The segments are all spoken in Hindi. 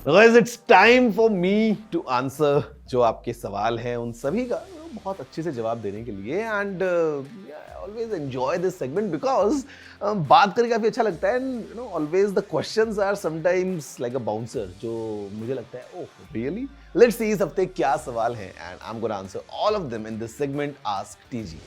Guys, it's time for me to answer जो आपके सवाल हैं उन सभी का बहुत अच्छे से जवाब देने के लिए and always enjoy this segment because बात करके काफी अच्छा लगता है and you know always the questions are sometimes like a bouncer जो मुझे लगता है ओह रियली लेट्स सी इस हफ्ते क्या सवाल हैं and I am gonna answer all of them in this segment ask TG.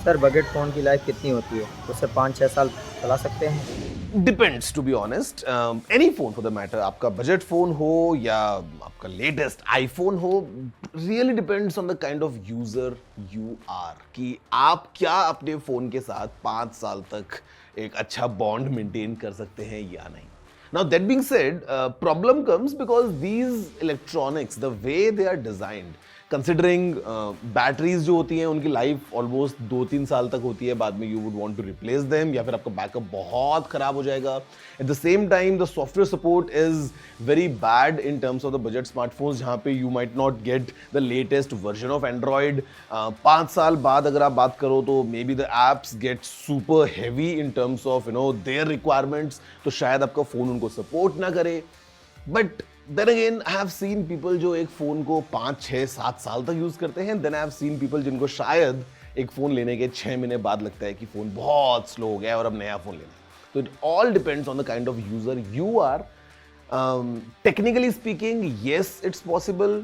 Sir budget phone की लाइफ कितनी होती है? उसे 5-6 साल चला सकते हैं? Depends to be honest any phone for the matter, आपका बजट फोन हो या आपका लेटेस्ट आईफोन हो, really depends on the kind of user you are कि आप क्या अपने फोन के साथ 5 साल तक एक अच्छा बॉन्ड मेंटेन कर सकते हैं या नहीं। Now that being said, problem comes because these electronics, the way they are designed, considering batteries जो होती हैं उनकी लाइफ ऑलमोस्ट 2-3 साल तक होती है, बाद में you would want to replace them या फिर आपका बैकअप बहुत खराब हो जाएगा। At the same time the software support is very bad in terms of the budget smartphones, जहाँ पे you might not get the latest version of Android. 5 साल बाद अगर आप बात करो तो maybe the apps get super heavy in terms of you know their requirements, तो शायद आपका फोन उनको सपोर्ट ना करे। But then again I have seen people जो एक फोन को 5-6-7 साल तक यूज करते हैं, then I have seen people जिनको शायद एक फोन लेने के 6 महीने बाद लगता है कि फोन बहुत स्लो हो गया है और अब नया फोन लेना है। तो it all depends on the kind of user you are. Technically speaking yes it's possible,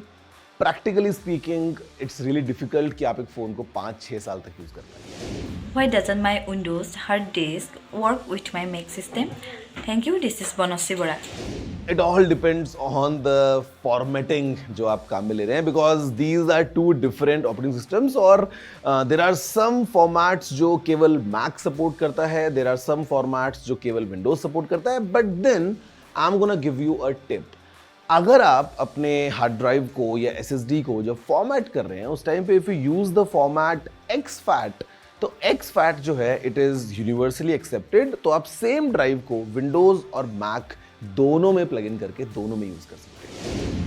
practically speaking it's really difficult कि आप एक फोन को 5-6 साल तक यूज कर पाए। Why doesn't my Windows hard disk work with my Mac system? Thank you. This is Bonosi Bora. It all depends on the formatting जो आप काम में ले रहे हैं, because these are two different operating systems और there are some formats जो केवल Mac support करता है, there are some formats जो केवल Windows support करता है, but then I'm gonna give you a tip. अगर आप अपने हार्ड ड्राइव को या SSD को जब फॉर्मेट कर रहे हैं उस टाइम पे if you use the format exFAT, तो exFAT जो है इट इज यूनिवर्सली एक्सेप्टेड, तो आप सेम ड्राइव को विंडोज और मैक दोनों में प्लग इन करके दोनों में यूज कर सकते हैं।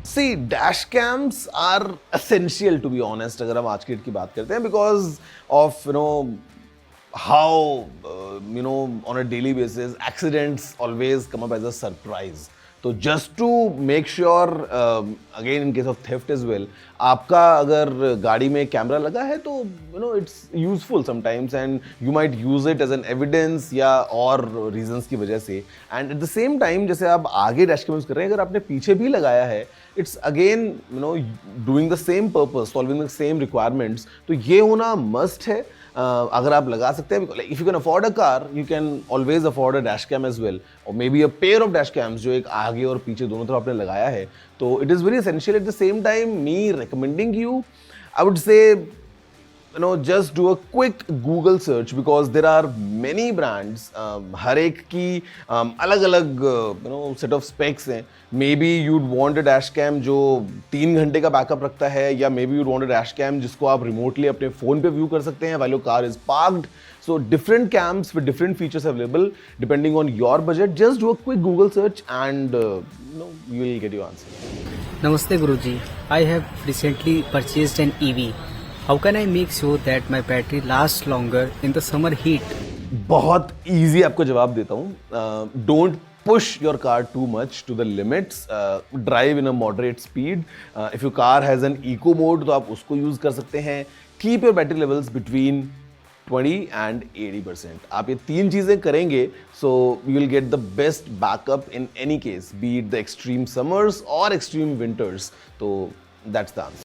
See dash cams are essential to be honest अगर हम आज की डेट की बात करते हैं, because of you know how you know on a daily basis accidents always come up as a surprise. तो just to make sure again in case of theft as well, आपका अगर गाड़ी में कैमरा लगा है तो you know it's useful sometimes and you might use it as an evidence या और reasons की वजह से, and at the same time जैसे आप आगे डैश कैम यूज कर रहे हैं अगर आपने पीछे भी लगाया है it's again you know doing the same purpose, solving the same requirements, तो ये होना must है। अगर आप लगा सकते हैं, if you can afford a car you can always afford a dash cam as well, और maybe a pair of dash cams जो एक आगे और पीछे दोनों तरफ आपने लगाया है, तो it is very essential. Eight the same time me recommending you, I would say you know just do a quick Google search because there are many brands, हर एक की अलग अलग you know set of specs हैं। Maybe you'd want a dash cam जो 3 घंटे का बैकअप रखता है, या maybe you'd want a dash cam जिसको आप remotely अपने फ़ोन पे व्यू कर सकते हैं while your car is parked. So different cams with different features available depending on your budget. Just do a quick Google search and you know you will get your answer. Namaste Guruji, I have recently purchased an EV. How can I make sure that my battery lasts longer in the summer heat? बहुत easy आपको जवाब देता हूँ। Don't push your car too much to the limits. Drive in a moderate speed. If your car has an eco mode तो आप उसको यूज कर सकते हैं। Keep your battery levels between 20 and 80%. आप ये 3 चीजें करेंगे so you will get the best backup in any case, be it the extreme summers or extreme winters. तो that's the answer.